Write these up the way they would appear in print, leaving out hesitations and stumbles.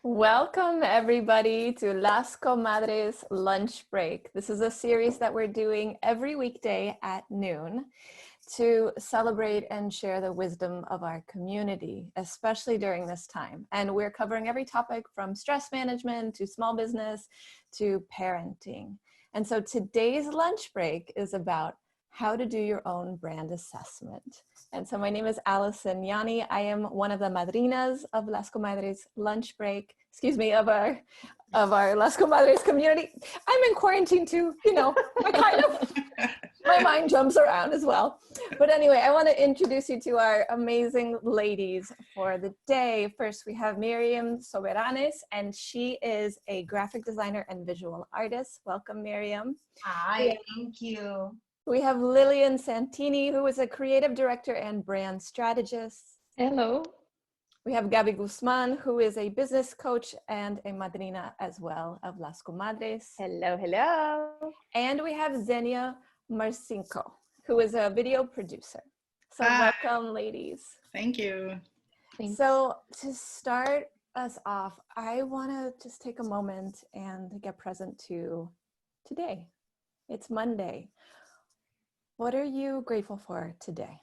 Welcome everybody to Las Comadres Lunch Break. This is a series that we're doing every weekday at noon to celebrate and share the wisdom of our community, especially during this time. And we're covering every topic from stress management to small business to parenting. And so today's lunch break is about how to do your own brand assessment. And so my name is Alison Yanni. I am one of the madrinas of Las Comadres lunch break, of our Las Comadres community. I'm in quarantine too, my mind jumps around as well. But anyway, I want to introduce you to our amazing ladies for the day. First, we have Miriam Soberanes, and she is a graphic designer and visual artist. Welcome, Miriam. Hi, thank you. We have Lilian Santini, who is a creative director and brand strategist. Hello. We have Gabriela Guzman, who is a business coach and a madrina as well of Las Comadres. Hello, hello. And we have Xenia Marcinko, who is a video producer. So welcome, ladies. Thank you. Thanks. So to start us off, I want to just take a moment and get present to today. It's Monday. What are you grateful for today?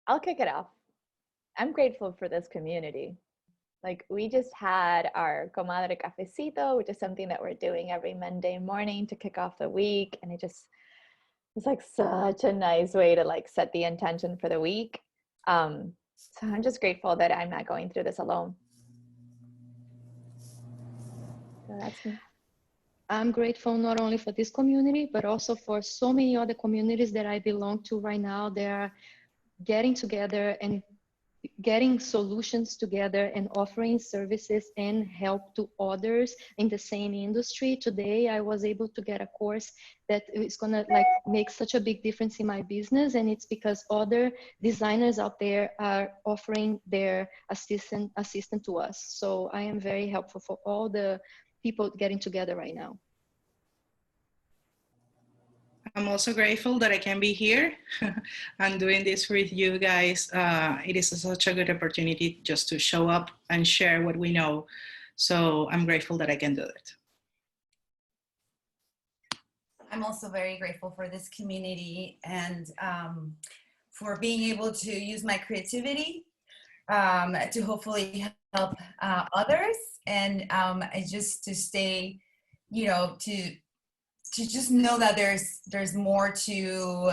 I'll kick it off. I'm grateful for this community. Like, we just had our Comadre Cafecito, which is something that we're doing every Monday morning to kick off the week. And it's like such a nice way to like set the intention for the week. So I'm just grateful that I'm not going through this alone. So that's me. I'm grateful not only for this community, but also for so many other communities that I belong to right now. They are getting together and getting solutions together and offering services and help to others in the same industry. Today, I was able to get a course that is gonna like make such a big difference in my business. And it's because other designers out there are offering their assistant to us. So I am very helpful for all the people getting together right now. I'm also grateful that I can be here and doing this with you guys. It is such a good opportunity just to show up and share what we know. So I'm grateful that I can do it. I'm also very grateful for this community and for being able to use my creativity to hopefully help others, and just to stay, to just know that there's more to,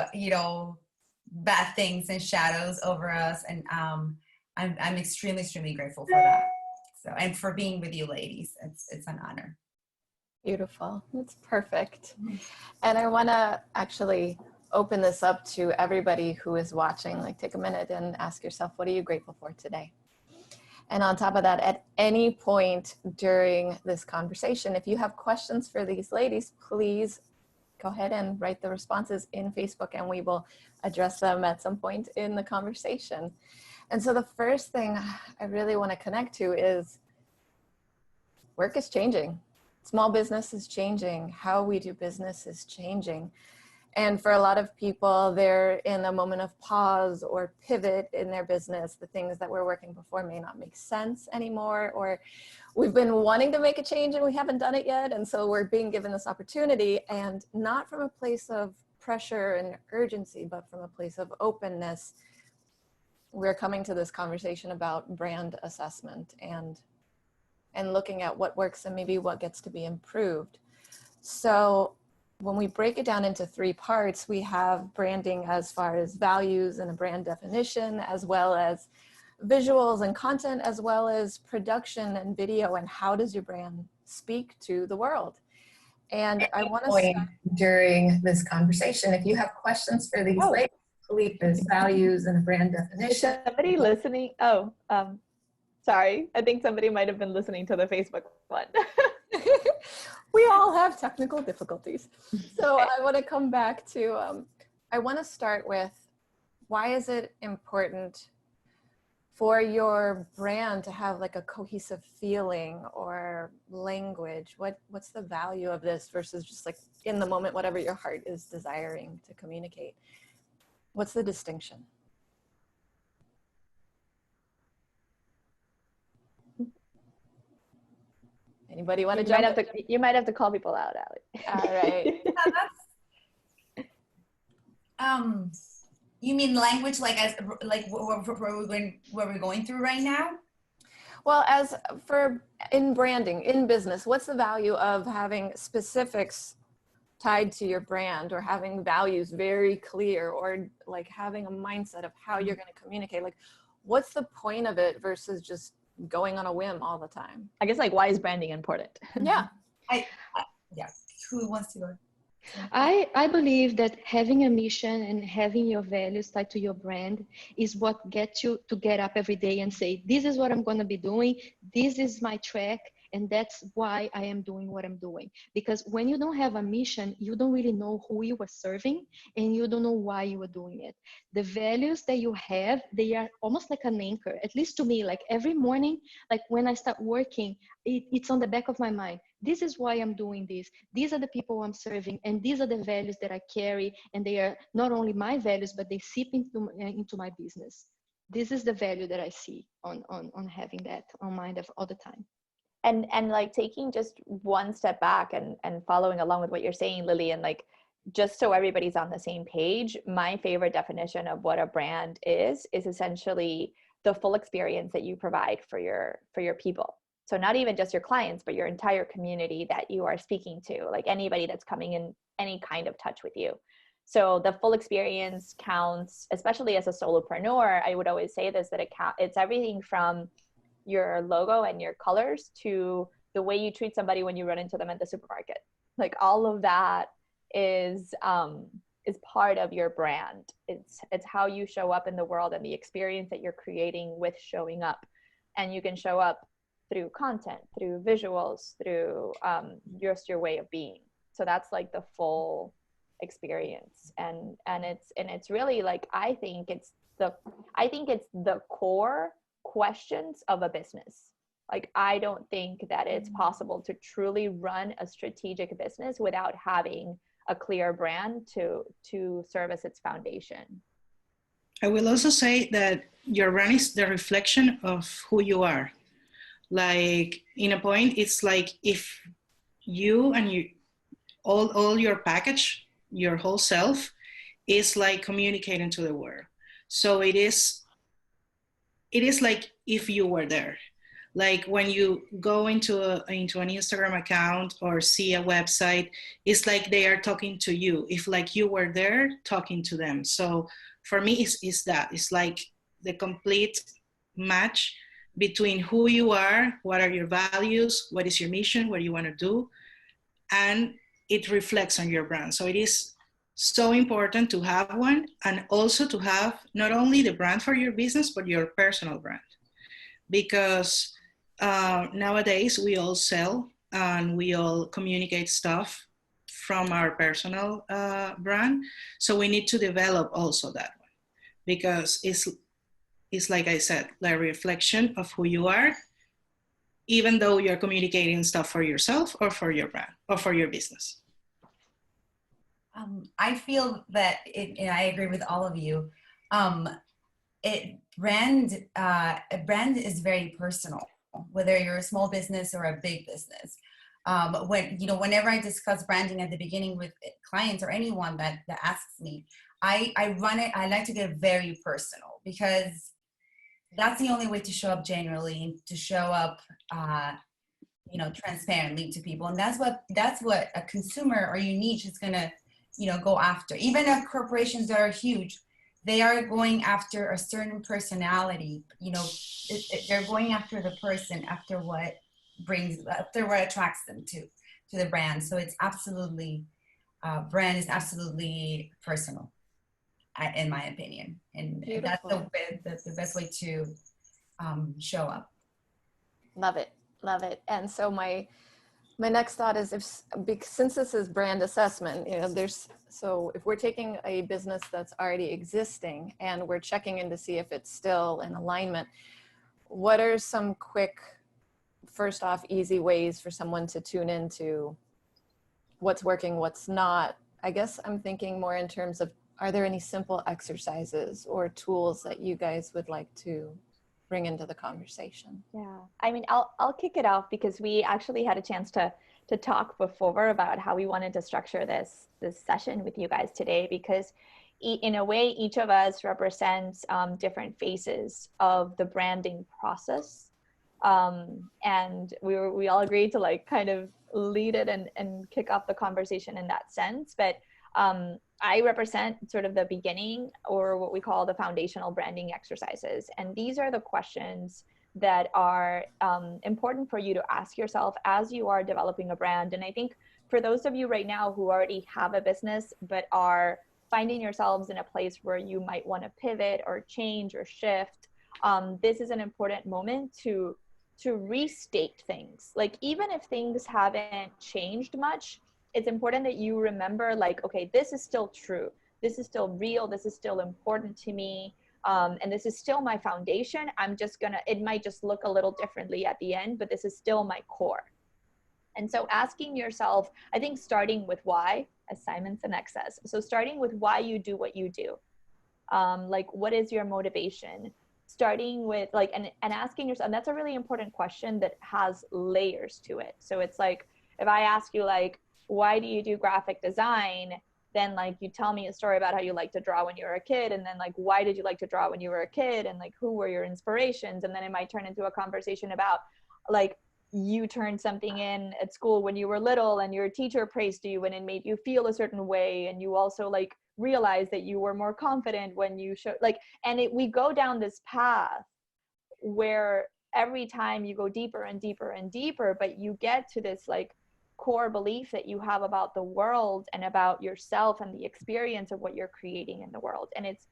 bad things and shadows over us. And I'm extremely grateful for that. So, and for being with you ladies, it's an honor. Beautiful. That's perfect. And I want to actually open this up to everybody who is watching. Like, take a minute and ask yourself, what are you grateful for today? And on top of that, at any point during this conversation, if you have questions for these ladies, please go ahead and write the responses in Facebook, and we will address them at some point in the conversation. And so the first thing I really want to connect to is work is changing. Small business is changing. How we do business is changing. And for a lot of people, they're in a moment of pause or pivot in their business. The things that were working before may not make sense anymore, or we've been wanting to make a change and we haven't done it yet. And so we're being given this opportunity, and not from a place of pressure and urgency, but from a place of openness. We're coming to this conversation about brand assessment and looking at what works and maybe what gets to be improved. So when we break it down into three parts, we have branding as far as values and a brand definition, as well as visuals and content, as well as production and video, and how does your brand speak to the world. And I want to start during this conversation, if you have questions for these ladies, please, values and a brand definition. Is somebody listening? Sorry, I think somebody might have been listening to the Facebook one. We all have technical difficulties. So I want to come back to, I want to start with, why is it important for your brand to have like a cohesive feeling or language? What's the value of this versus just like in the moment, whatever your heart is desiring to communicate? What's the distinction? Anybody want to You jump might have to, you might have to call people out, Ali. All right. You mean language like as like what we're going through right now? Well, as for in branding, in business, what's the value of having specifics tied to your brand, or having values very clear, or like having a mindset of how you're going to communicate? Like, what's the point of it versus just going on a whim all the time? I guess, like, why is branding important? Yeah. Yeah. Who wants to go? I believe that having a mission and having your values tied to your brand is what gets you to get up every day and say, this is what I'm going to be doing. This is my track. And that's why I am doing what I'm doing. Because when you don't have a mission, you don't really know who you are serving, and you don't know why you are doing it. The values that you have, they are almost like an anchor, at least to me. Like every morning, like when I start working, it's on the back of my mind. This is why I'm doing this. These are the people I'm serving, and these are the values that I carry. And they are not only my values, but they seep into my business. This is the value that I see on having that on mind all the time. And like taking just one step back and following along with what you're saying, Lilian, like, just so everybody's on the same page, my favorite definition of what a brand is essentially the full experience that you provide for your people. So not even just your clients, but your entire community that you are speaking to, like anybody that's coming in any kind of touch with you. So the full experience counts, especially as a solopreneur. I would always say this, that it's everything from your logo and your colors to the way you treat somebody when you run into them at the supermarket. Like all of that is part of your brand. It's how you show up in the world and the experience that you're creating with showing up. And you can show up through content, through visuals, through just your way of being. So that's like the full experience. And it's really like, I think it's the core questions of a business. Like, I don't think that it's possible to truly run a strategic business without having a clear brand to serve as its foundation. I will also say that your brand is the reflection of who you are. Like, in a point, it's like if you and you all your package, your whole self is like communicating to the world. So it is like if you were there. Like when you go into an Instagram account or see a website, it's like they are talking to you. If like you were there talking to them. So for me, it's that. It's like the complete match between who you are, what are your values, what is your mission, what you want to do, and it reflects on your brand. So it is so important to have one, and also to have not only the brand for your business, but your personal brand. Because nowadays we all sell and we all communicate stuff from our personal brand. So we need to develop also that one, because it's like I said, the reflection of who you are, even though you're communicating stuff for yourself or for your brand or for your business. I feel that and I agree with all of you. A brand is very personal, whether you're a small business or a big business. Whenever I discuss branding at the beginning with clients or anyone that asks me, I like to get very personal, because that's the only way to show up genuinely, to show up transparently to people. And that's what a consumer or your niche is gonna go after. Even if corporations that are huge, they are going after a certain personality. They're going after the person, after what attracts them to the brand. So it's absolutely, brand is absolutely personal, in my opinion. And Beautiful. that's the best way to show up. Love it. Love it. And so my next thought is, since this is brand assessment, if we're taking a business that's already existing and we're checking in to see if it's still in alignment, what are some quick, first off, easy ways for someone to tune into what's working, what's not? I guess I'm thinking more in terms of, are there any simple exercises or tools that you guys would like to bring into the conversation? Yeah, I mean, I'll kick it off because we actually had a chance to talk before about how we wanted to structure this session with you guys today, because in a way, each of us represents different phases of the branding process. And we all agreed to like kind of lead it and kick off the conversation in that sense. But I represent sort of the beginning, or what we call the foundational branding exercises. And these are the questions that are important for you to ask yourself as you are developing a brand. And I think for those of you right now who already have a business but are finding yourselves in a place where you might want to pivot or change or shift, this is an important moment to restate things. Like, even if things haven't changed much, it's important that you remember, like, okay, this is still true. This is still real. This is still important to me. And this is still my foundation. It might just look a little differently at the end, but this is still my core. And so asking yourself, I think starting with why, as Simon Sinek says, so starting with why you do what you do. Like, what is your motivation? Starting with like, and asking yourself, and that's a really important question that has layers to it. So it's like, if I ask you like, why do you do graphic design? Then like, you tell me a story about how you like to draw when you were a kid. And then like, why did you like to draw when you were a kid? And like, who were your inspirations? And then it might turn into a conversation about like, you turned something in at school when you were little and your teacher praised you and it made you feel a certain way. And you also like realized that you were more confident when you showed like, and we go down this path where every time you go deeper and deeper and deeper, but you get to this like core belief that you have about the world and about yourself and the experience of what you're creating in the world. And it's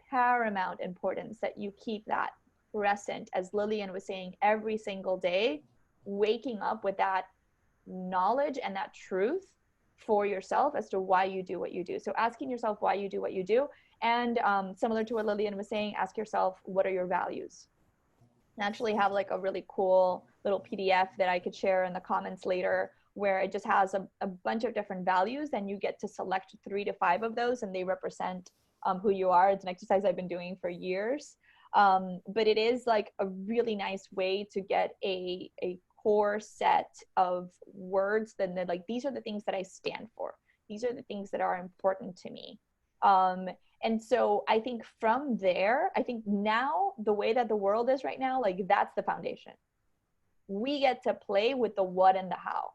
paramount importance that you keep that present, as Lilian was saying, every single day, waking up with that knowledge and that truth for yourself as to why you do what you do. So asking yourself why you do what you do. And similar to what Lilian was saying, ask yourself, what are your values? And actually have like a really cool little PDF that I could share in the comments later, where it just has a bunch of different values, and you get to select 3 to 5 of those, and they represent who you are. It's an exercise I've been doing for years. But it is like a really nice way to get a core set of words then like, these are the things that I stand for. These are the things that are important to me. And so I think from there, I think now the way that the world is right now, like, that's the foundation. We get to play with the what and the how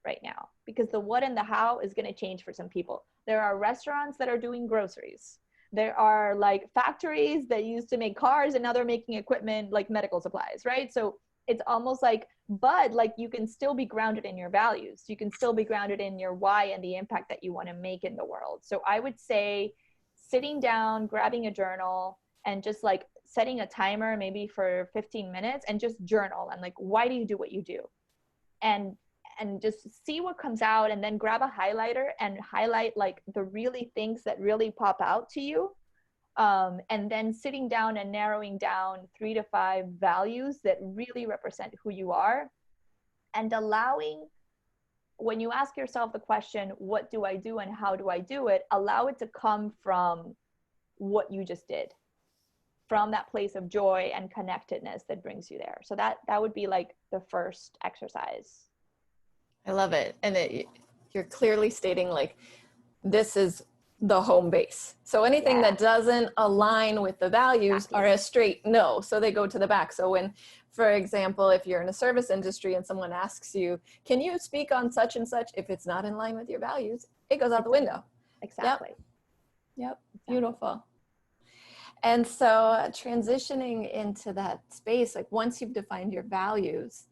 right now, because the what and the how is going to change for some people. There are restaurants that are doing groceries. There are like factories that used to make cars and now they're making equipment like medical supplies, right? So it's almost like, but like, you can still be grounded in your values. You can still be grounded in your why and the impact that you want to make in the world. So I would say sitting down, grabbing a journal, and just like setting a timer maybe for 15 minutes and just journal and like, why do you do what you do? And just see what comes out, and then grab a highlighter and highlight like the really things that really pop out to you. And then sitting down and narrowing down 3 to 5 values that really represent who you are, and allowing, when you ask yourself the question, what do I do and how do I do it, allow it to come from what you just did, from that place of joy and connectedness that brings you there. So that would be like the first exercise. I love it. And you're clearly stating like, this is the home base. So anything that doesn't align with the values are a straight no. So they go to the back. So when, for example, if you're in a service industry and someone asks you, can you speak on such and such? If it's not in line with your values, it goes out the window. Exactly. Yep. Beautiful. And so transitioning into that space, like once you've defined your values,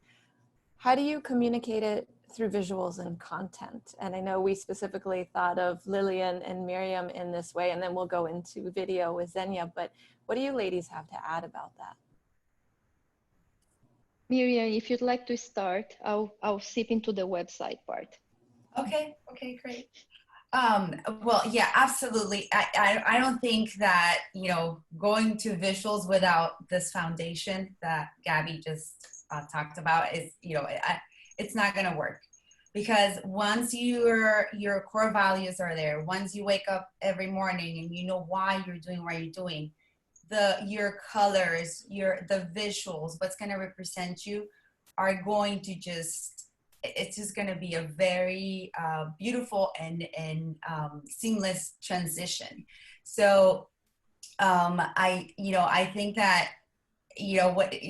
how do you communicate it through visuals and content? And I know we specifically thought of Lilian and Miriam in this way, and then we'll go into video with Xenia, but what do you ladies have to add about that? Miriam, if you'd like to start, I'll sip into the website part. Okay, great. Well, yeah, absolutely. I don't think that, going to visuals without this foundation that Gabby just talked about is, it's not going to work. Because once your core values are there, once you wake up every morning and you know why you're doing what you're doing, your colors, the visuals, what's going to represent you are going to it's just going to be a very beautiful and seamless transition. So I think that what and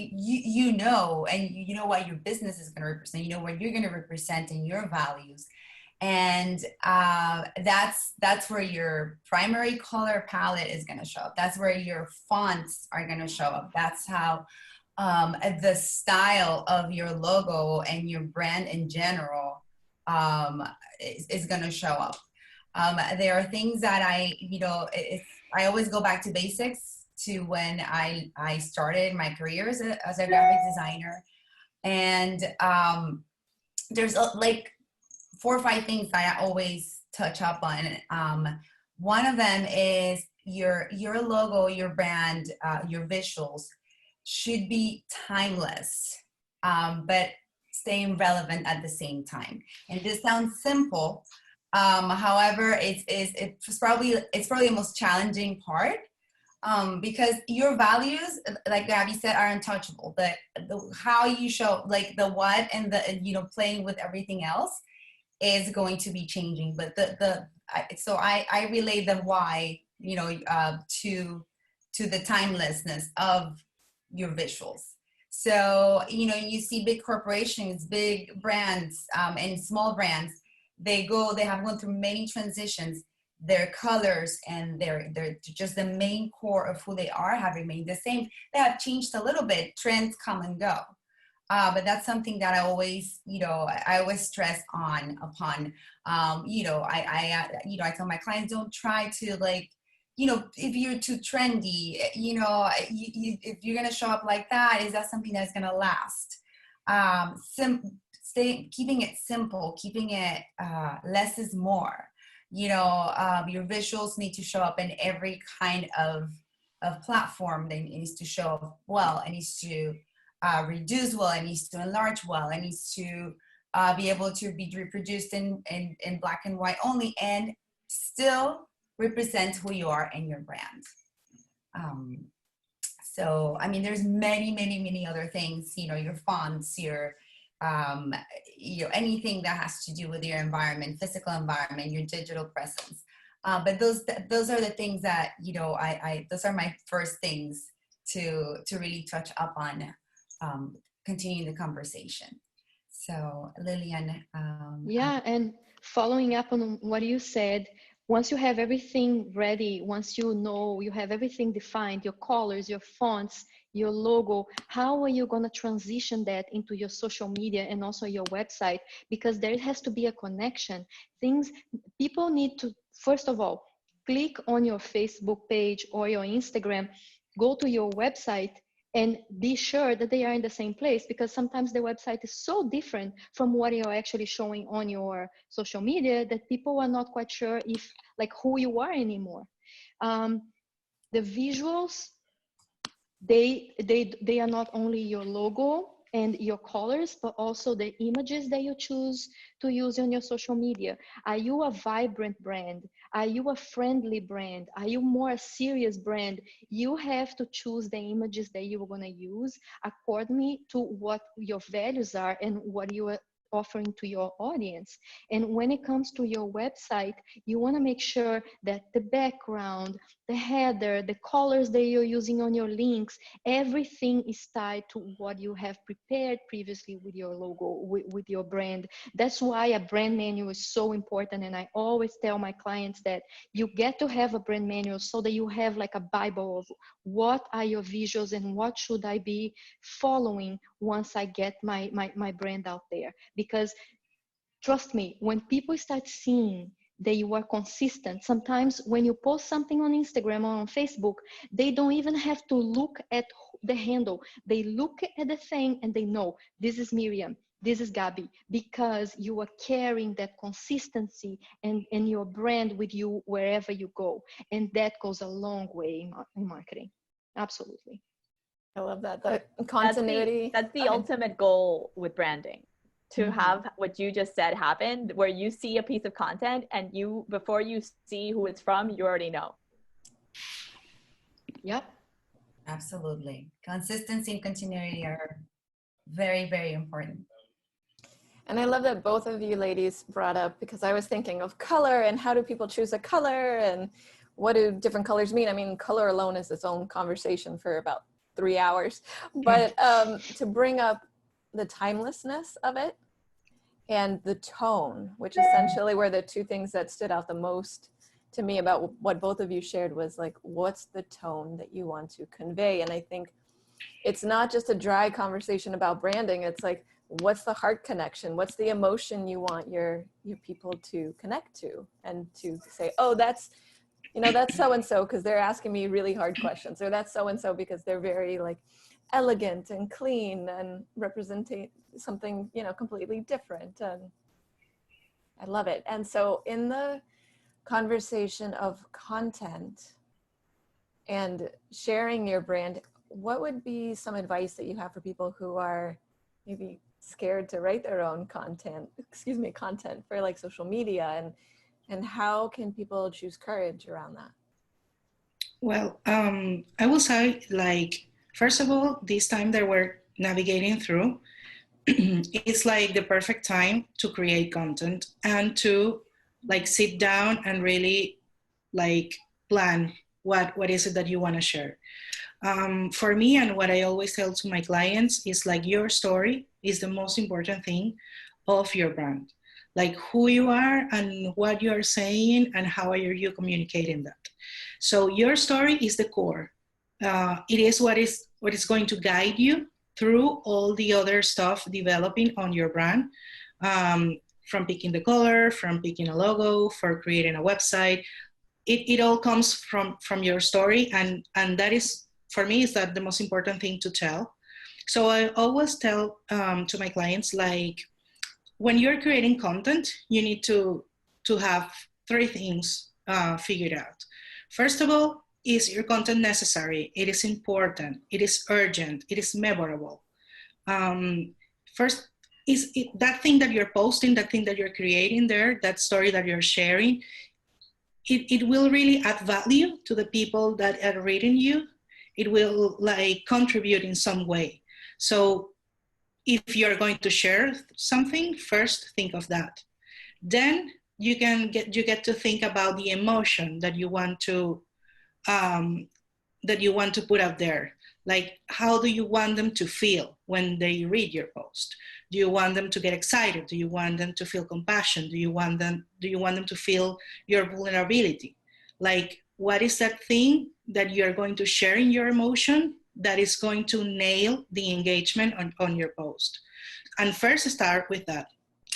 you know what your business is going to represent, you know what you're going to represent in your values, and that's where your primary color palette is going to show up. That's where your fonts are going to show up. That's how the style of your logo and your brand in general is going to show up. There are things that I always go back to basics, to when I started my career as a graphic designer. And there's like 4 or 5 things that I always touch up on. One of them is your logo, your brand, your visuals should be timeless, but staying relevant at the same time. And this sounds simple. However, it's probably the most challenging part. Because your values, like Gabby said, are untouchable. The how you show, like the what and the playing with everything else is going to be changing. But so I relate the why to the timelessness of your visuals. So you see big corporations, big brands, and small brands. They have gone through many transitions. Their colors and they're just the main core of who they are have remained the same. They have changed a little bit. Trends come and go, but that's something that I always stress upon. I tell my clients, don't try to if you're too trendy, if you're gonna show up like that, is that something that's gonna last? Keeping it simple, keeping it less is more. Your visuals need to show up in every kind of platform. It needs to show up well. It needs to reduce well. It needs to enlarge well. It needs to be able to be reproduced in black and white only, and still represent who you are and your brand. So, I mean, there's many other things, your fonts, your anything that has to do with your environment, physical environment, your digital presence. But those are the things that those are my first things to really touch up on, continuing the conversation. So Lilian. Yeah, and following up on what you said, once you have everything ready, once you have everything defined, your colors, your fonts, your logo, how are you going to transition that into your social media and also your website? Because there has to be a connection. People need to, first of all, click on your Facebook page or your Instagram, go to your website, and be sure that they are in the same place, because sometimes the website is so different from what you're actually showing on your social media that people are not quite sure if who you are anymore. The visuals, they are not only your logo and your colors, but also the images that you choose to use on your social media. Are you a vibrant brand? Are you a friendly brand? Are you more a serious brand? You have to choose the images that you're going to use accordingly to what your values are and what you are offering to your audience. And when it comes to your website, you want to make sure that the background, the header, the colors that you're using on your links, everything is tied to what you have prepared previously with your logo, with your brand. That's why a brand manual is so important. And I always tell my clients that you get to have a brand manual so that you have like a Bible of what are your visuals and what should I be following once I get my brand out there. Because trust me, when people start seeing that you are consistent, sometimes when you post something on Instagram or on Facebook, they don't even have to look at the handle. They look at the thing and they know, this is Miriam, this is Gabby, because you are carrying that consistency and your brand with you wherever you go. And that goes a long way in marketing. Absolutely. I love that. The continuity. That's the ultimate goal with branding. To have what you just said happen, where you see a piece of content and you, before you see who it's from, you already know. Yep. Absolutely. Consistency and continuity are very, very important. And I love that both of you ladies brought up, because I was thinking of color and how do people choose a color and what do different colors mean? I mean, color alone is its own conversation for about 3 hours, but to bring up the timelessness of it and the tone, which essentially were the two things that stood out the most to me about what both of you shared, was like, what's the tone that you want to convey? And I think it's not just a dry conversation about branding. It's like, what's the heart connection? What's the emotion you want your people to connect to, and to say, oh, that's, you know, that's so-and-so because they're asking me really hard questions, or that's so-and-so because they're very like elegant and clean and representing something, you know, completely different. And I love it. And so in the conversation of content and sharing your brand, what would be some advice that you have for people who are maybe scared to write their own content for like social media, and how can people choose courage around that? Well, I will say, like, first of all, this time that we're navigating through, it's like the perfect time to create content and to like sit down and really like plan what is it that you want to share. For me, and what I always tell to my clients is like, your story is the most important thing of your brand. Like who you are and what you are saying and how are you communicating that. So your story is the core. It is what is going to guide you through all the other stuff developing on your brand, from picking the color, from picking a logo, for creating a website. It all comes from your story, and that is, for me, is that the most important thing to tell. So I always tell to my clients, like, when you're creating content, you need to have three things figured out. First of all, is your content necessary? It is important. It is urgent. It is memorable. First, is it, that thing that you're posting, that thing that you're creating there, that story that you're sharing, it will really add value to the people that are reading you. It will like contribute in some way. So if you're going to share something, first think of that. Then you get to think about the emotion that you want to put out there. Like, how do you want them to feel when they read your post? Do you want them to get excited? Do you want them to feel compassion? Do you want them to feel your vulnerability? Like, what is that thing that you're going to share in your emotion that is going to nail the engagement on your post? And first start with that.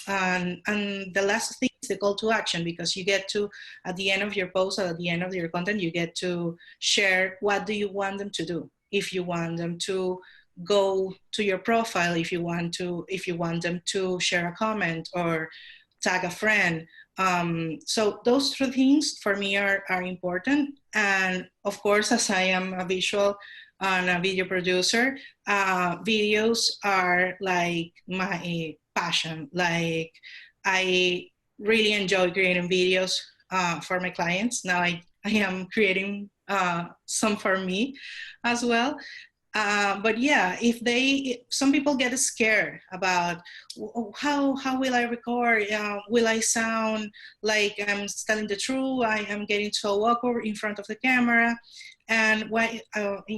And the last thing is the call to action, because you get to, at the end of your post or at the end of your content, you get to share what do you want them to do. If you want them to go to your profile, if you want them to share a comment or tag a friend. So those three things for me are important. And of course, as I am a visual and a video producer, videos are like my passion. Like, I really enjoy creating videos for my clients. Now I am creating some for me as well. But yeah, some people get scared about how will I record? Will I sound like I'm telling the truth? I am getting so awkward in front of the camera. And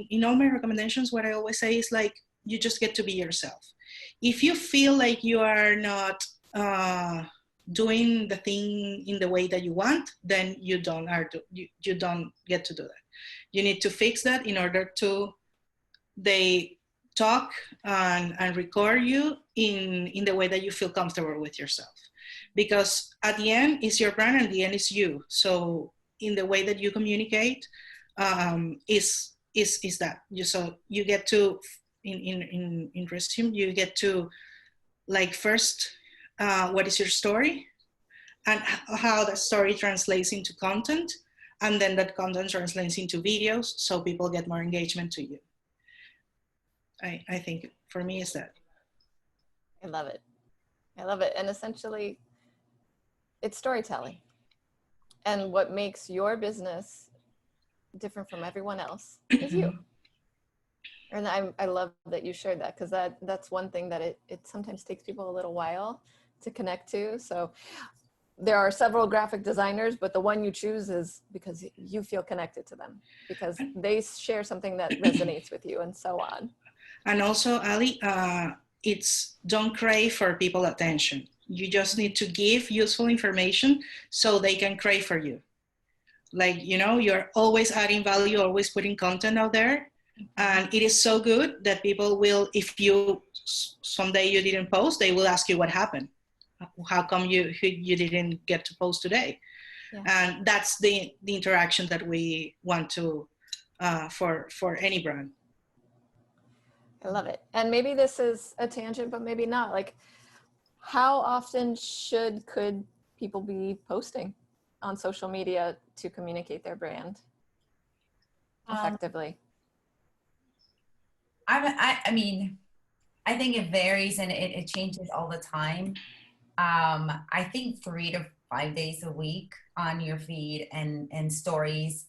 in all my recommendations, what I always say is like, you just get to be yourself. If you feel like you are not doing the thing in the way that you want, then you don't get to do that. You need to fix that in order to they talk and record you in the way that you feel comfortable with yourself. Because at the end, it's your brand, and at the end is you. So in the way that you communicate, is that you get to in resume, you get to like, first, what is your story and how that story translates into content, and then that content translates into videos, so people get more engagement to you. I think for me is that. I love it. I love it. And essentially, it's storytelling. And what makes your business different from everyone else is you. And I love that you shared that, because that's one thing that it sometimes takes people a little while to connect to. So there are several graphic designers, but the one you choose is because you feel connected to them, because they share something that resonates with you, and so on. And also, Ali, it's don't crave for people attention. You just need to give useful information so they can crave for you. Like, you know, you're always adding value, always putting content out there. And it is so good that people will, if you someday you didn't post, they will ask you what happened. How come you didn't get to post today? Yeah. And that's the interaction that we want to for any brand. I love it. And maybe this is a tangent, but maybe not. Like, how often could people be posting on social media to communicate their brand effectively? I mean, I think it varies and it changes all the time. I think 3 to 5 days a week on your feed and stories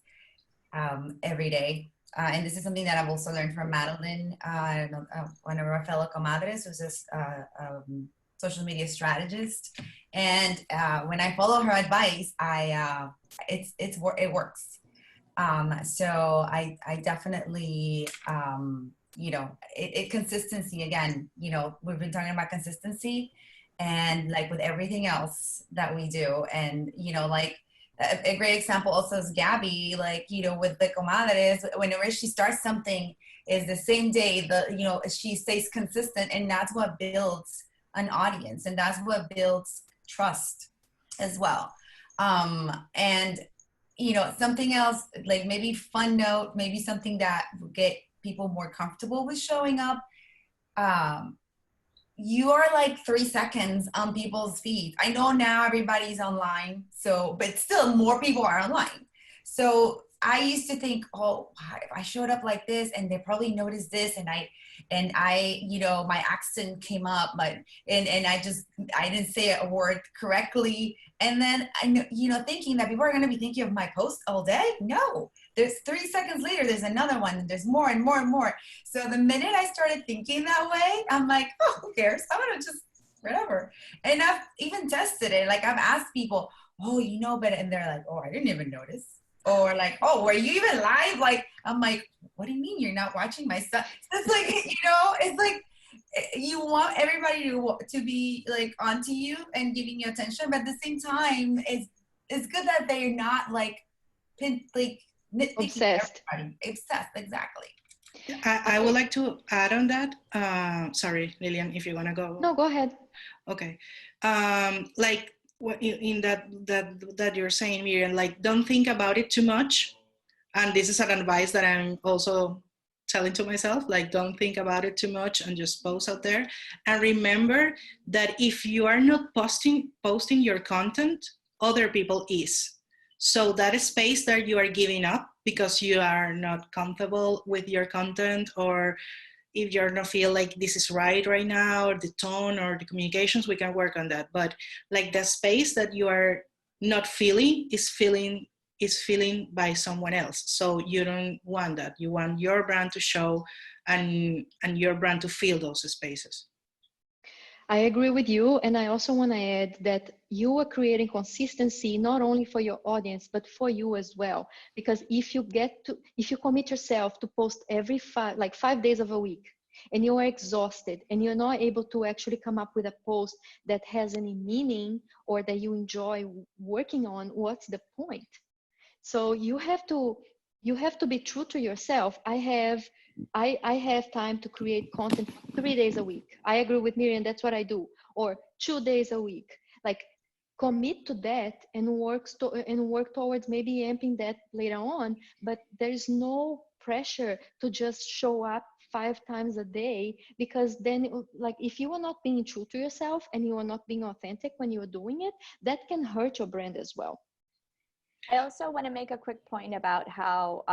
every day. And this is something that I've also learned from Madeline, one of our fellow comadres, who's a social media strategist. And when I follow her advice, it works. So I definitely, you know, consistency again, you know, we've been talking about consistency, and like with everything else that we do. And, you know, like a great example also is Gabby, like, you know, with the comadres, whenever she starts something is the same day, you know, she stays consistent, and that's what builds an audience, and that's what builds trust as well. And, you know, something else, like maybe fun note, maybe something that will get people more comfortable with showing up. You are like 3 seconds on people's feeds. I know now everybody's online, so, but still more people are online. So I used to think, oh, if I showed up like this and they probably noticed this, and I, you know, my accent came up, but, and I didn't say a word correctly. And then you know, thinking that people are going to be thinking of my post all day. No, there's 3 seconds later, there's another one, and there's more and more and more. So the minute I started thinking that way, I'm like, oh, who cares? I'm going to just, whatever. And I've even tested it. Like I've asked people, oh, you know, but, and they're like, oh, I didn't even notice. Or like, oh, were you even live? Like, I'm like, what do you mean you're not watching my stuff? So it's like, you know, it's like, you want everybody to be like onto you and giving you attention, but at the same time, it's good that they're not like Obsessed. Obsessed, exactly. I would like to add on that. Sorry, Lilian, if you want to go. No, go ahead. Okay. Like what in that you're saying, Miriam, like don't think about it too much. And this is an advice that I'm also telling to myself, like don't think about it too much and just post out there. And remember that if you are not posting your content, other people is. So that space that you are giving up because you are not comfortable with your content, or if you're not feel like this is right now, or the tone or the communications, we can work on that. But like the space that you are not feeling is feeling by someone else. So you don't want that. You want your brand to show and your brand to fill those spaces. I agree with you. And I also want to add that you are creating consistency not only for your audience, but for you as well. Because if you commit yourself to post every 5 days of a week, and you are exhausted and you're not able to actually come up with a post that has any meaning or that you enjoy working on, what's the point? So you have to be true to yourself. I have time to create content 3 days a week. I agree with Miriam, that's what I do. Or 2 days a week. Like commit to that and work towards maybe amping that later on. But there's no pressure to just show up 5 times a day, because then like if you are not being true to yourself and you are not being authentic when you're doing it, that can hurt your brand as well. I also want to make a quick point about how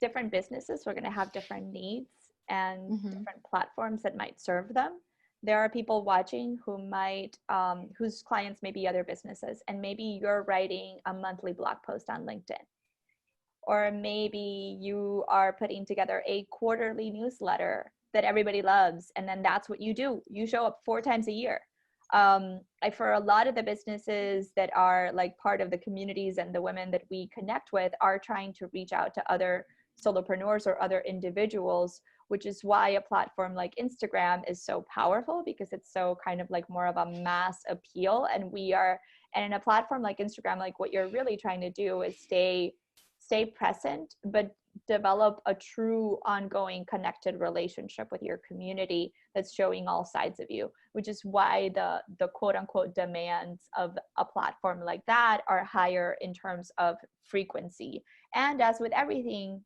different businesses are going to have different needs and different platforms that might serve them. There are people watching who might, whose clients may be other businesses, and maybe you're writing a monthly blog post on LinkedIn. or maybe you are putting together a quarterly newsletter that everybody loves, and then that's what you do. You show up 4 times a year. For a lot of the businesses that are like part of the communities and the women that we connect with are trying to reach out to other solopreneurs or other individuals, which is why a platform like Instagram is so powerful, because it's so kind of like more of a mass appeal. And in a platform like Instagram, like what you're really trying to do is stay present, but develop a true ongoing connected relationship with your community that's showing all sides of you, which is why the quote unquote demands of a platform like that are higher in terms of frequency. And as with everything,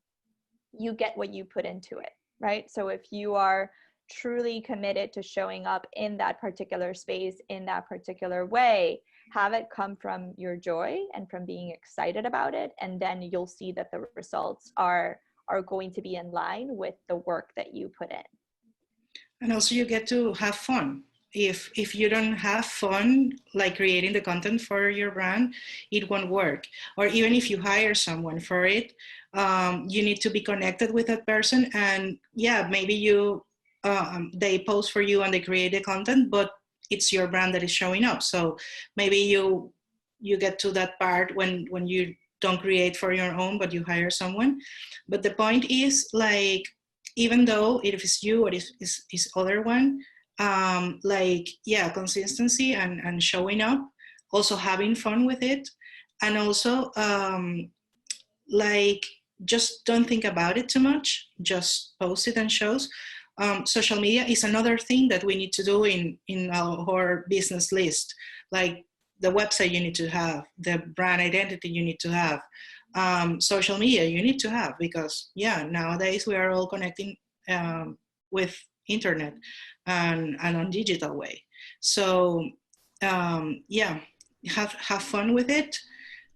you get what you put into it, right? So if you are truly committed to showing up in that particular space in that particular way, have it come from your joy and from being excited about it, and then you'll see that the results are going to be in line with the work that you put in. And also you get to have fun. If you don't have fun, like creating the content for your brand, it won't work. Or even if you hire someone for it, you need to be connected with that person. And yeah, maybe they post for you and they create the content, but it's your brand that is showing up. So maybe you get to that part when you don't create for your own, but you hire someone. But the point is, like, even though if it's you or is other one, consistency and showing up, also having fun with it, and also just don't think about it too much, just post it and shows. Social media is another thing that we need to do in our business list, like the website you need to have, the brand identity you need to have, social media you need to have, because nowadays we are all connecting with internet and on digital way. So have fun with it,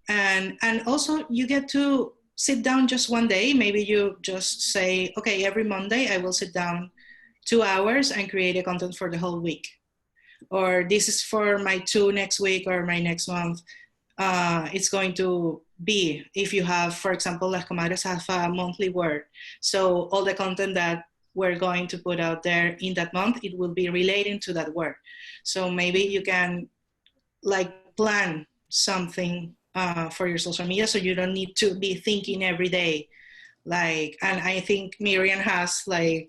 and also you get to sit down just one day. Maybe you just say, okay, every Monday I will sit down 2 hours and create a content for the whole week, or this is for my 2 next week or my next month. It's going to be, if you have, for example, Las Comadres have a monthly word, so all the content that we're going to put out there in that month, it will be relating to that word. So maybe you can plan something for your social media, so you don't need to be thinking every day. And I think Miriam has the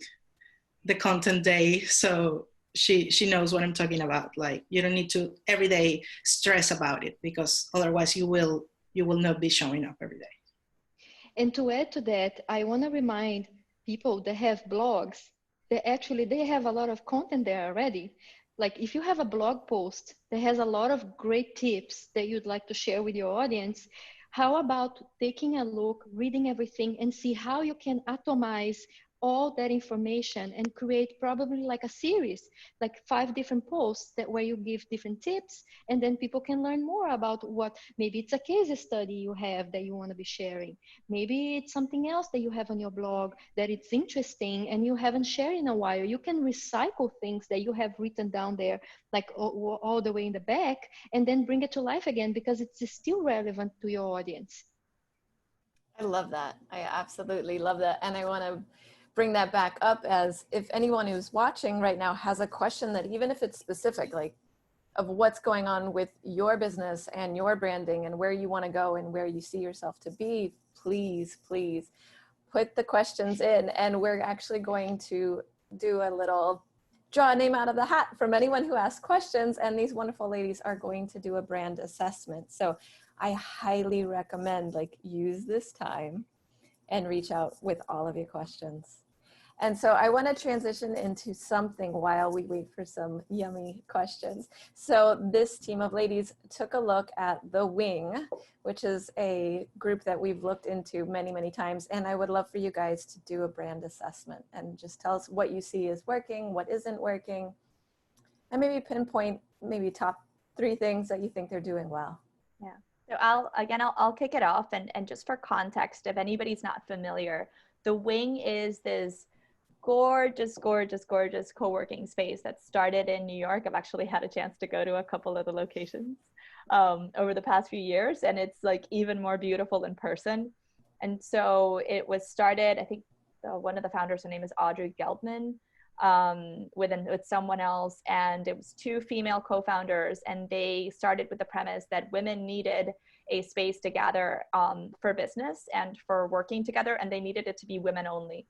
content day, so she knows what I'm talking about. You don't need to every day stress about it, because otherwise you will not be showing up every day. And to add to that, I want to remind people that have blogs that actually they have a lot of content there already. Like if you have a blog post that has a lot of great tips that you'd like to share with your audience, how about taking a look, reading everything, and see how you can atomize all that information and create probably like a series, like 5 different posts where you give different tips, and then people can learn more about what, maybe it's a case study you have that you want to be sharing. Maybe it's something else that you have on your blog that it's interesting and you haven't shared in a while. You can recycle things that you have written down there, like all the way in the back, and then bring it to life again, because it's still relevant to your audience. I love that. I absolutely love that. And I want to bring that back up as if anyone who's watching right now has a question that, even if it's specific, like of what's going on with your business and your branding and where you want to go and where you see yourself to be, please put the questions in, and we're actually going to do a little draw a name out of the hat from anyone who asks questions, and these wonderful ladies are going to do a brand assessment. So I highly recommend use this time and reach out with all of your questions. And so I want to transition into something while we wait for some yummy questions. So this team of ladies took a look at The Wing, which is a group that we've looked into many, many times. And I would love for you guys to do a brand assessment and just tell us what you see is working, what isn't working, and maybe pinpoint maybe top 3 things that you think they're doing well. Yeah. So I'll kick it off, and just for context, if anybody's not familiar, The Wing is this gorgeous co-working space that started in New York. I've actually had a chance to go to a couple of the locations over the past few years, and it's even more beautiful in person. And so it was started, I think one of the founders, her name is Audrey Geldman, with someone else. And it was two female co-founders. And they started with the premise that women needed a space to gather for business and for working together. And they needed it to be women only.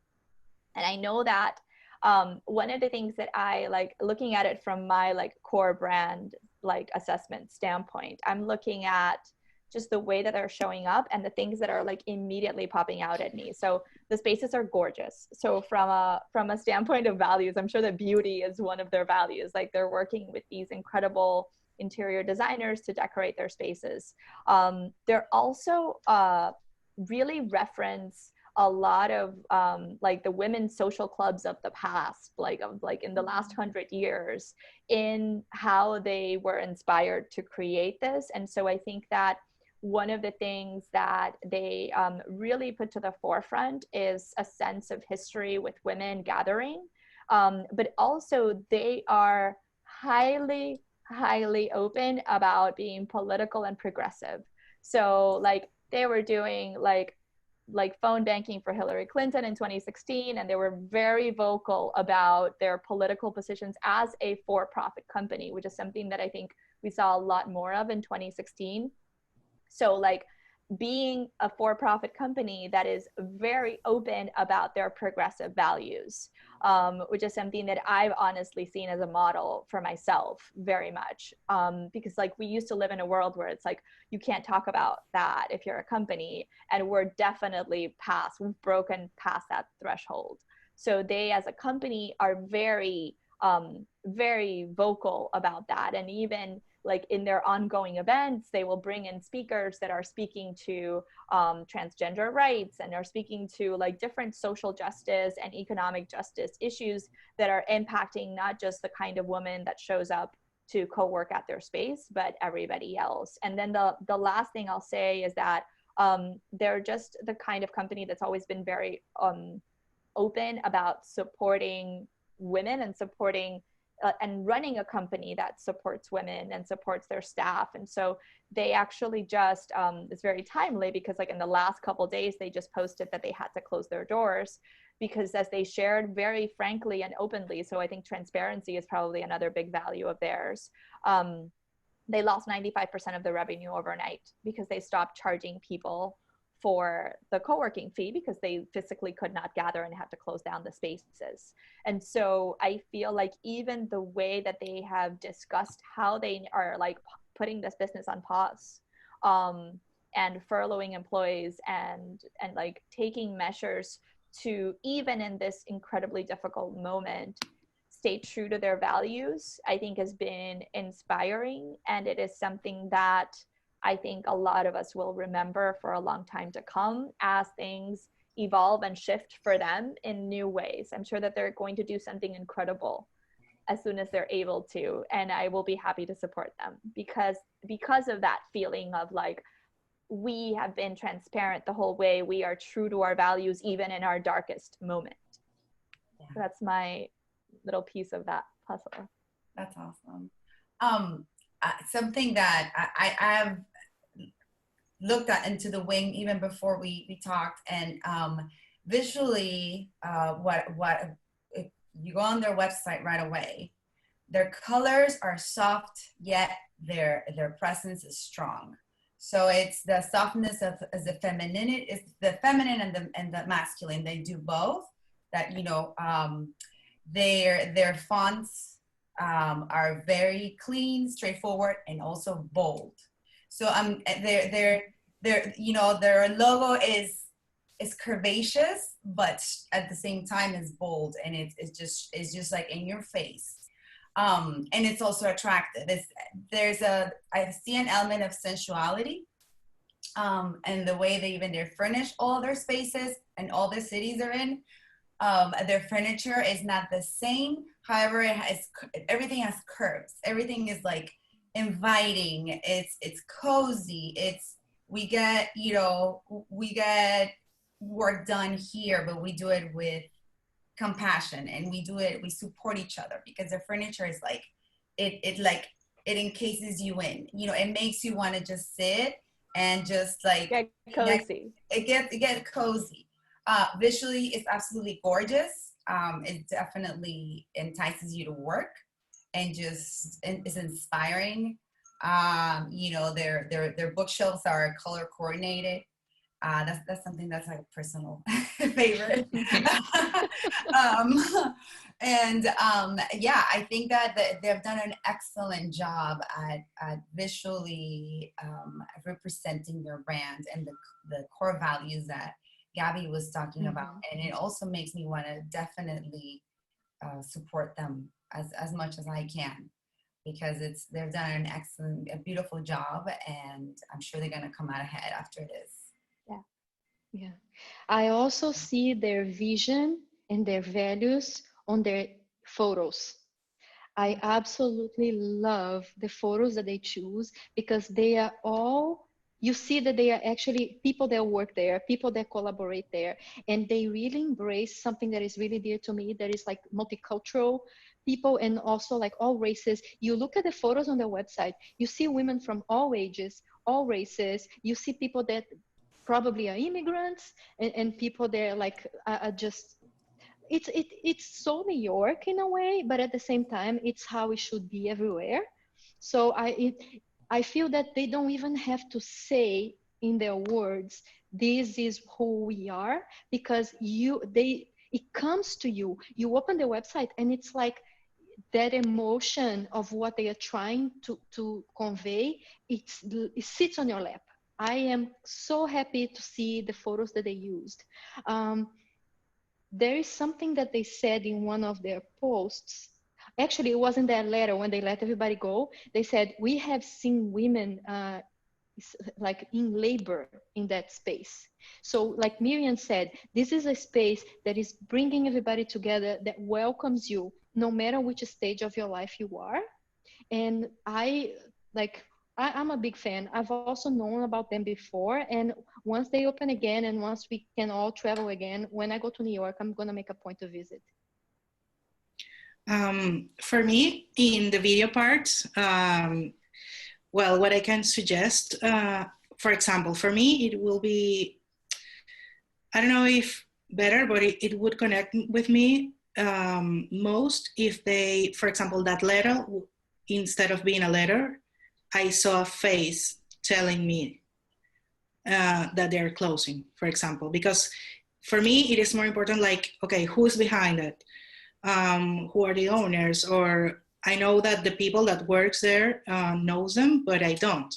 And I know that one of the things that I like, looking at it from my like core brand like assessment standpoint, I'm looking at just the way that they're showing up and the things that are like immediately popping out at me. So the spaces are gorgeous. So from a standpoint of values, I'm sure that beauty is one of their values. Like they're working with these incredible interior designers to decorate their spaces. They're also really reference a lot of like the women's social clubs of the past, like in the last 100 years, in how they were inspired to create this. And so I think that one of the things that they really put to the forefront is a sense of history with women gathering, but also they are highly open about being political and progressive. So like they were doing like phone banking for Hillary Clinton in 2016, and they were very vocal about their political positions as a for-profit company, which is something that I think we saw a lot more of in 2016. So like being a for-profit company that is very open about their progressive values, which is something that I've honestly seen as a model for myself very much. Because like we used to live in a world where it's like, you can't talk about that if you're a company, and we're definitely we've broken past that threshold. So they as a company are very vocal about that. And even like in their ongoing events, they will bring in speakers that are speaking to transgender rights and are speaking to like different social justice and economic justice issues that are impacting not just the kind of woman that shows up to co-work at their space, but everybody else. And then the last thing I'll say is that they're just the kind of company that's always been very open about supporting women and supporting and running a company that supports women and supports their staff. And so they actually just, it's very timely because like in the last couple of days, they just posted that they had to close their doors because as they shared very frankly and openly, so I think transparency is probably another big value of theirs. They lost 95% of the revenue overnight because they stopped charging people for the co-working fee because they physically could not gather and had to close down the spaces. And so I feel like even the way that they have discussed how they are like putting this business on pause and furloughing employees and like taking measures to, even in this incredibly difficult moment, stay true to their values, I think has been inspiring. And it is something that I think a lot of us will remember for a long time to come as things evolve and shift for them in new ways. I'm sure that they're going to do something incredible as soon as they're able to, and I will be happy to support them because of that feeling of like, we have been transparent the whole way. We are true to our values, even in our darkest moment. Yeah. So that's my little piece of that puzzle. That's awesome. Something that I have looked at into the wing even before we talked, and visually, what if you go on their website right away, their colors are soft, yet their presence is strong. So it's the softness of the femininity, it's the feminine and the masculine. They do both. That their fonts are very clean, straightforward, and also bold. So their logo is curvaceous, but at the same time is bold, and it's just like in your face. And it's also attractive. I see an element of sensuality, and the way they furnish all their spaces and all the cities they're in. Their furniture is not the same. However, everything has curves. Everything is like inviting. It's cozy. We get work done here, but we do it with compassion, and we support each other because the furniture is like it encases you in. It makes you want to just sit and just like Get cozy. get cozy. Visually, it's absolutely gorgeous. It definitely entices you to work and just is inspiring. You know, their bookshelves are color coordinated. That's something that's like a personal favorite. um, yeah, I think that they've done an excellent job at visually representing their brand and the core values that Gabby was talking about. And it also makes me want to definitely support them as much as I can, because they've done an excellent, a beautiful job, and I'm sure they're gonna come out ahead after this. Yeah. I also see their vision and their values on their photos. I absolutely love the photos that they choose, because they are all, you see that they are actually people that work there, people that collaborate there, and they really embrace something that is really dear to me, that is like multicultural people and also like all races. You look at the photos on their website, you see women from all ages, all races, you see people that probably are immigrants, and people there like are just, it's so New York in a way, but at the same time, it's how it should be everywhere. So I feel that they don't even have to say in their words, this is who we are, because it comes to you. You open the website and it's like that emotion of what they are trying to convey. It sits on your lap. I am so happy to see the photos that they used. There is something that they said in one of their posts. Actually, it wasn't their letter when they let everybody go. They said, we have seen women like in labor in that space. So like Miriam said, this is a space that is bringing everybody together, that welcomes you no matter which stage of your life you are. And I'm a big fan. I've also known about them before. And once they open again, and once we can all travel again, when I go to New York, I'm going to make a point to visit. For me, in the video part, well, what I can suggest, for example, for me, it will be, I don't know if better, but it would connect with me most if they, for example, that letter, instead of being a letter, I saw a face telling me that they're closing, for example, because for me, it is more important, like, okay, who's behind it? Who are the owners? Or I know that the people that works there knows them, but I don't.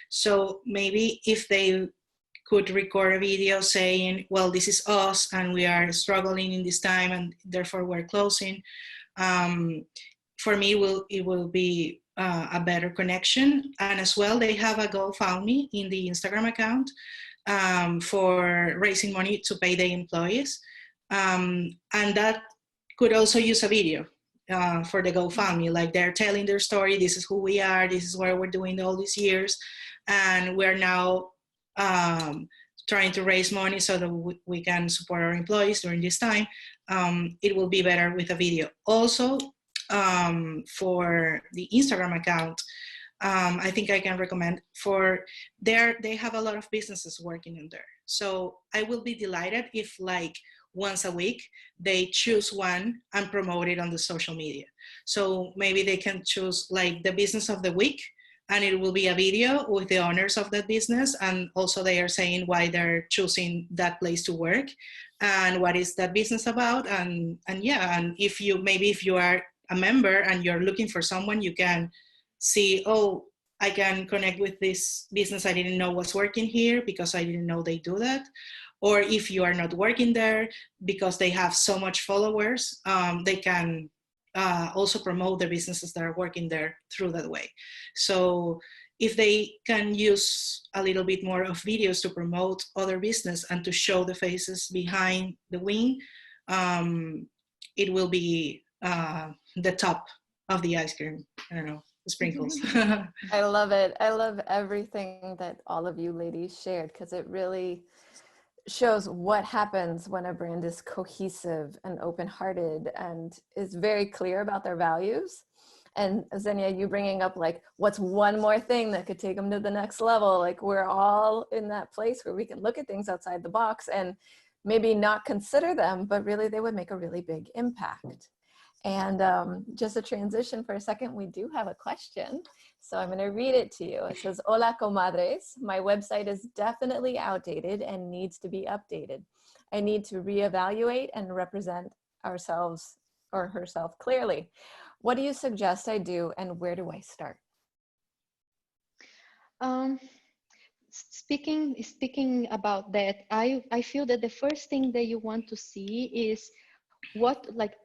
So maybe if they could record a video saying, well, this is us and we are struggling in this time and therefore we're closing. For me, it will be a better connection. And as well, they have a GoFundMe in the Instagram account for raising money to pay the employees. And that could also use a video for the GoFundMe, like they're telling their story. This is who we are. This is what we're doing all these years. And we're now trying to raise money so that we can support our employees during this time. It will be better with a video. Also, for the Instagram account, I think I can recommend they have a lot of businesses working in there. So I will be delighted if like once a week they choose one and promote it on the social media. So maybe they can choose like the business of the week, and it will be a video with the owners of that business, and also they are saying why they're choosing that place to work and what is that business about. And yeah, and if you are a member and you're looking for someone, you can see, oh, I can connect with this business I didn't know was working here because I didn't know they do that. Or if you are not working there, because they have so much followers, they can also promote the businesses that are working there through that way. So if they can use a little bit more of videos to promote other business and to show the faces behind the wing, it will be the top of the ice cream. I don't know, the sprinkles. I love it. I love everything that all of you ladies shared, because it really shows what happens when a brand is cohesive and open-hearted and is very clear about their values. And Xenia, you bringing up like, what's one more thing that could take them to the next level? Like we're all in that place where we can look at things outside the box and maybe not consider them, but really they would make a really big impact. And just a transition for a second, we do have a question. So I'm gonna read it to you. It says, "Hola, comadres. My website is definitely outdated and needs to be updated. I need to reevaluate and represent ourselves or herself clearly. What do you suggest I do and where do I start?" Speaking about that, I feel that the first thing that you want to see is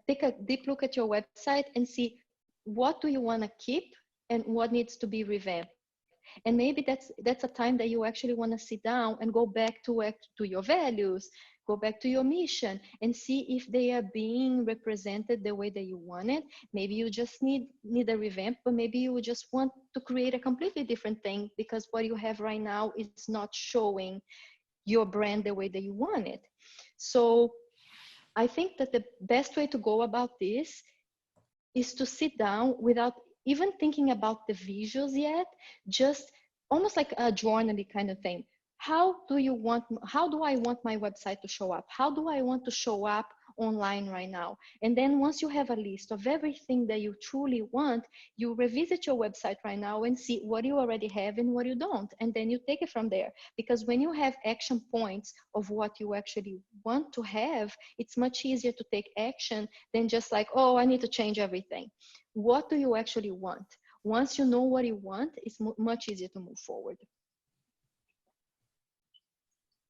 take a deep look at your website and see what do you want to keep and what needs to be revamped. And maybe that's a time that you actually want to sit down and go back to your values, go back to your mission, and see if they are being represented the way that you want it. Maybe you just need a revamp, but maybe you just want to create a completely different thing because what you have right now is not showing your brand the way that you want it. So I think that the best way to go about this is to sit down without even thinking about the visuals yet, just almost like a journaling kind of thing. How do I want my website to show up? How do I want to show up online right now? And then once you have a list of everything that you truly want, you revisit your website right now and see what you already have and what you don't. And then you take it from there. Because when you have action points of what you actually want to have, it's much easier to take action than just like, oh, I need to change everything. What do you actually want? Once you know what you want, it's much easier to move forward.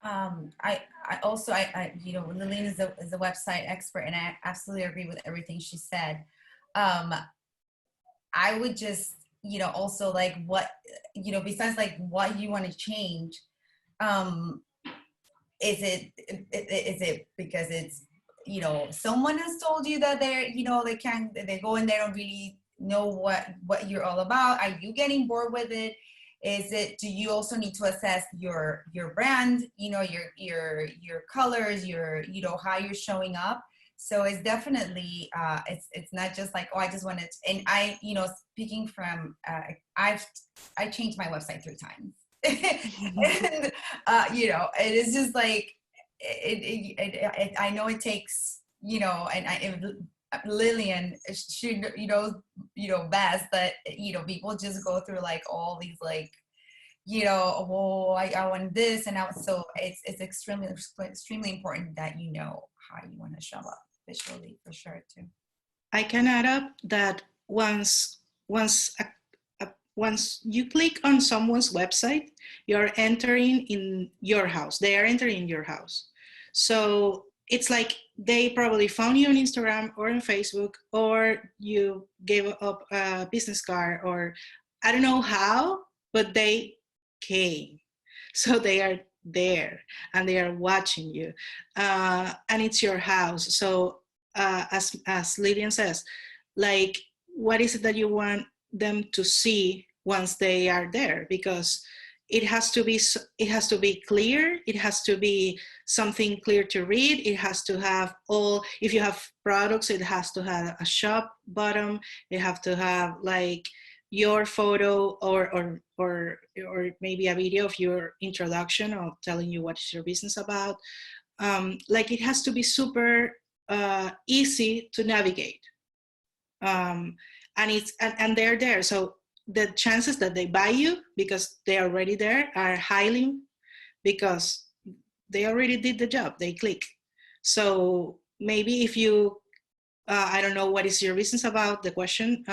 I also, Lilian is a website expert, and I absolutely agree with everything she said. I would just, also like what, besides like what you want to change, is it because it's, someone has told you that they go and they don't really know what you're all about? Are you getting bored with it? Do you also need to assess your brand, your colors, how you're showing up? So it's definitely, it's not just like, oh, I just wanted to, and I, speaking from, I changed my website 3 times. And, it is just like, I know it takes, and Lilian, she best that people just go through like all these like oh, I want this, and so it's extremely important that how you want to show up visually, for sure too. I can add up that once you click on someone's website, you're entering in your house. They are entering your house. So it's like they probably found you on Instagram or on Facebook, or you gave up a business card, or I don't know how, but they came. So they are there and they are watching you, and it's your house. So as Lilian says, like, what is it that you want them to see once they are there? Because it has to be clear. It has to be something clear to read. It has to have if you have products, it has to have a shop button. It have to have like your photo or maybe a video of your introduction or telling you what is your business about. Like it has to be super easy to navigate. And they're there. So the chances that they buy you because they're already there are highly, because they already did the job, they click. So maybe if you, I don't know what is your business about, the question,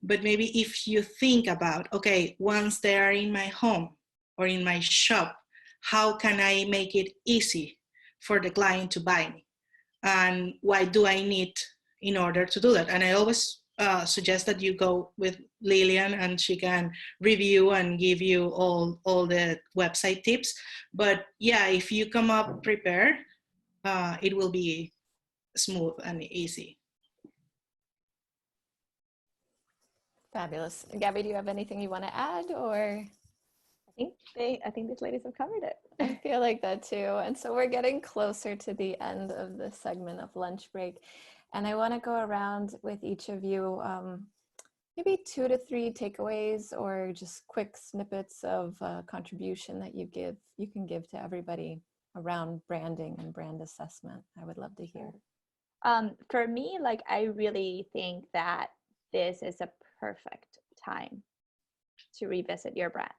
but maybe if you think about, okay, once they are in my home or in my shop, how can I make it easy for the client to buy me? And what do I need in order to do that? And I always suggest that you go with Lilian and she can review and give you all the website tips. But yeah, if you come up prepared, it will be smooth and easy. Fabulous. Gabby, do you have anything you want to add, or? I think these ladies have covered it. I feel like that too. And so we're getting closer to the end of this segment of lunch break. And I want to go around with each of you maybe 2 to 3 takeaways or just quick snippets of contribution that you can give to everybody around branding and brand assessment. I would love to hear. For me, like, I really think that this is a perfect time to revisit your brand.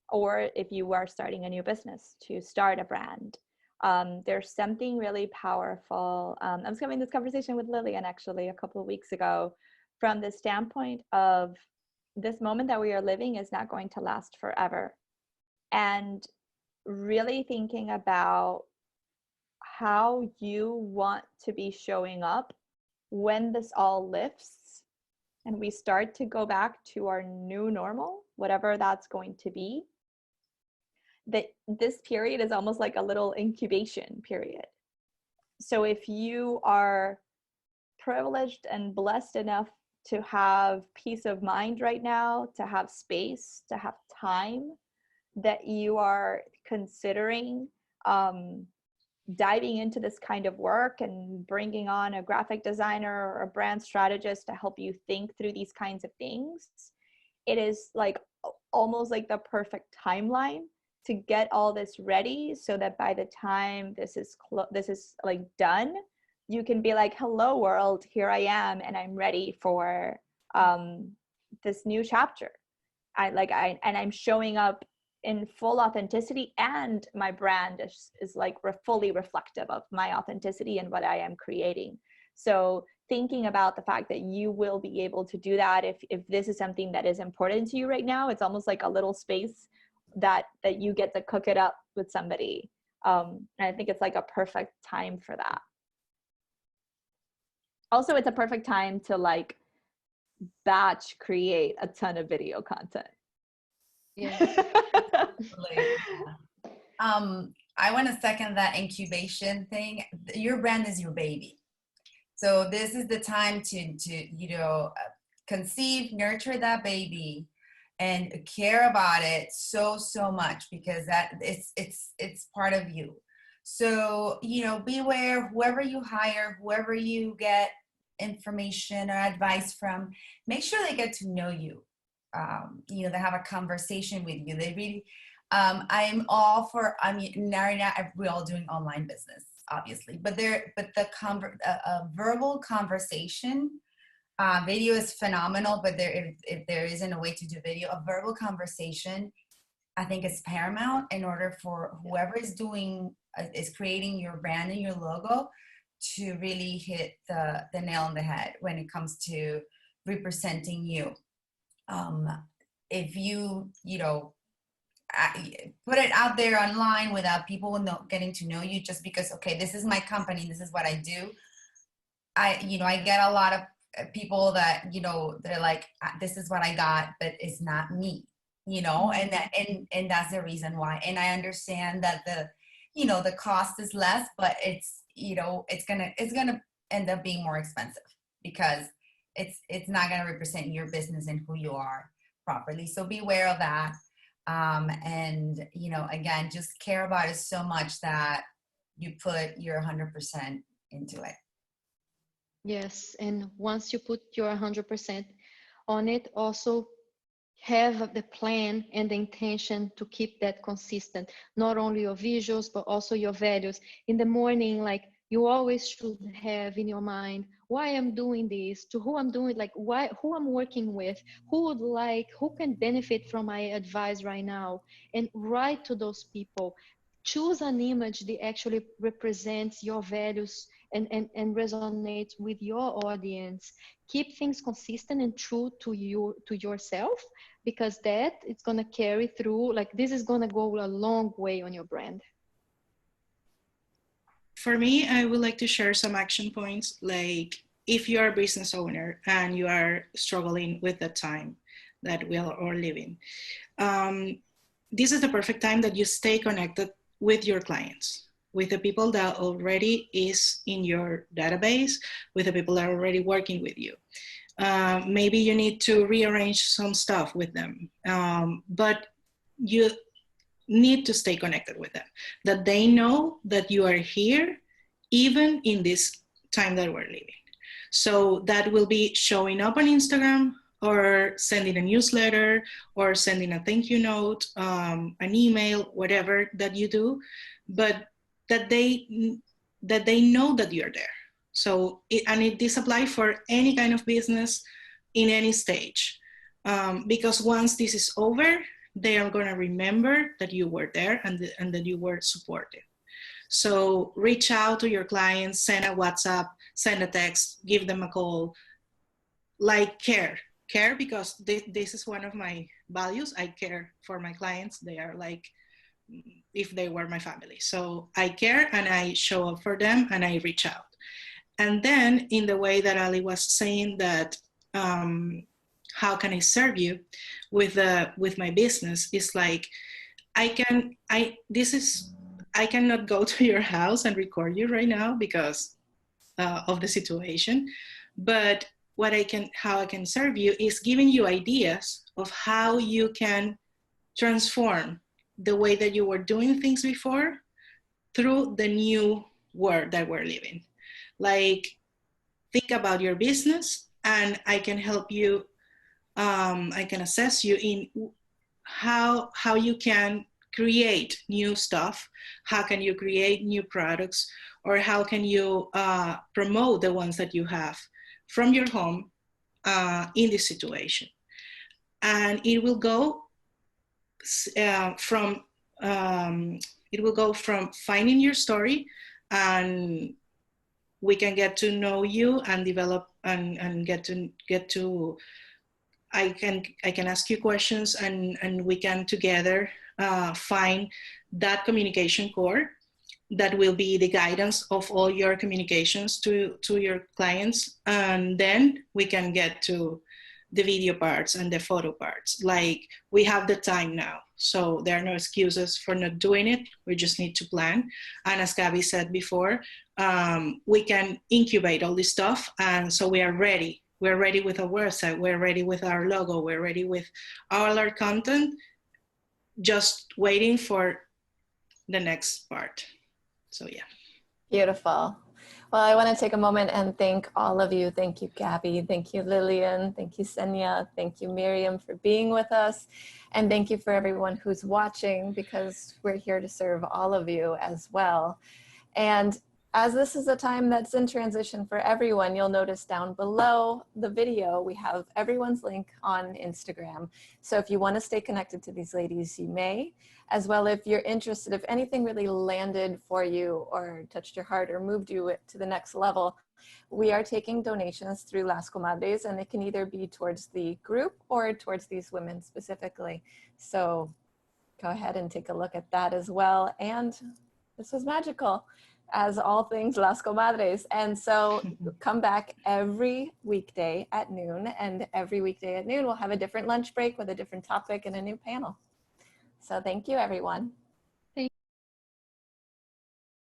Or if you are starting a new business, to start a brand. There's something really powerful. I was having this conversation with Lilian actually a couple of weeks ago, from the standpoint of this moment that we are living is not going to last forever. And really thinking about how you want to be showing up when this all lifts and we start to go back to our new normal, whatever that's going to be. That this period is almost like a little incubation period. So if you are privileged and blessed enough to have peace of mind right now, to have space, to have time, that you are considering diving into this kind of work and bringing on a graphic designer or a brand strategist to help you think through these kinds of things, it is like almost like the perfect timeline to get all this ready, so that by the time this is like done, you can be like, hello world, here I am, and I'm ready for this new chapter. I'm showing up in full authenticity, and my brand is like fully reflective of my authenticity and what I am creating. So thinking about the fact that you will be able to do that if this is something that is important to you right now, it's almost like a little space that you get to cook it up with somebody. And I think it's like a perfect time for that. Also, it's a perfect time to like batch create a ton of video content. Yeah. I want to second that incubation thing. Your brand is your baby. So this is the time to conceive, nurture that baby, and care about it so much, because that it's part of you. So beware, whoever you hire, whoever you get information or advice from, make sure they get to know you. They have a conversation with you. They really I'm all for, now we're all doing online business, obviously, but a verbal conversation, video is phenomenal, but if there isn't a way to do video, a verbal conversation, I think, is paramount in order for whoever is creating your brand and your logo to really hit the nail on the head when it comes to representing you. If you put it out there online without people getting to know you, just because, okay, this is my company, this is what I do. I get a lot of people that, they're like, this is what I got, but it's not me, and that's the reason why. And I understand that the cost is less, but it's gonna end up being more expensive, because it's not gonna represent your business and who you are properly. So beware of that. And again, just care about it so much that you put your 100% into it. Yes, and once you put your 100% on it, also have the plan and the intention to keep that consistent, not only your visuals, but also your values. In the morning, like, you always should have in your mind why I'm doing this, to who I'm doing, like who I'm working with, who can benefit from my advice right now, and write to those people. Choose an image that actually represents your values and resonates with your audience. Keep things consistent and true to yourself, because that it's gonna carry through. Like, this is gonna go a long way on your brand. For me, I would like to share some action points. Like, if you are a business owner and you are struggling with the time that we are all living, this is the perfect time that you stay connected with your clients, with the people that already is in your database, with the people that are already working with you. Maybe you need to rearrange some stuff with them, but you need to stay connected with them, that they know that you are here even in this time that we're living. So that will be showing up on Instagram, or sending a newsletter or sending a thank you note, an email, whatever that you do, but that they know that you're there. So, this applies for any kind of business in any stage. Because once this is over, they are going to remember that you were there and that you were supported. So reach out to your clients, send a WhatsApp, send a text, give them a call, like care because this is one of my values. I care for my clients. They are like if they were my family. So I care and I show up for them and I reach out. And then in the way that Ali was saying that, how can I serve you with my business? It's like I cannot go to your house and record you right now because of the situation. But how I can serve you is giving you ideas of how you can transform the way that you were doing things before through the new world that we're living. Like, think about your business and I can help you. I can assess you in how you can create new stuff, how can you create new products, or how can you promote the ones that you have from your home in this situation. And it will go from finding your story, and we can get to know you and develop and get to I can ask you questions and we can together find that communication core that will be the guidance of all your communications to your clients. And then we can get to the video parts and the photo parts. Like, we have the time now, so there are no excuses for not doing it. We just need to plan. And as Gabby said before, we can incubate all this stuff. And so we are ready. We're ready with our website. We're ready with our logo. We're ready with all our content, just waiting for the next part. So yeah. Beautiful. Well, I want to take a moment and thank all of you. Thank you, Gabby. Thank you, Lilian. Thank you, Senya. Thank you, Miriam, for being with us. And thank you for everyone who's watching, because we're here to serve all of you as well. And as this is a time that's in transition for everyone, you'll notice down below the video, we have everyone's link on Instagram. So if you want to stay connected to these ladies, you may. As well, if you're interested, if anything really landed for you or touched your heart or moved you to the next level, we are taking donations through Las Comadres, and it can either be towards the group or towards these women specifically. So go ahead and take a look at that as well. And this was magical, as all things Las Comadres. And so come back every weekday at noon, and every weekday at noon we'll have a different lunch break with a different topic and a new panel. So thank you, everyone.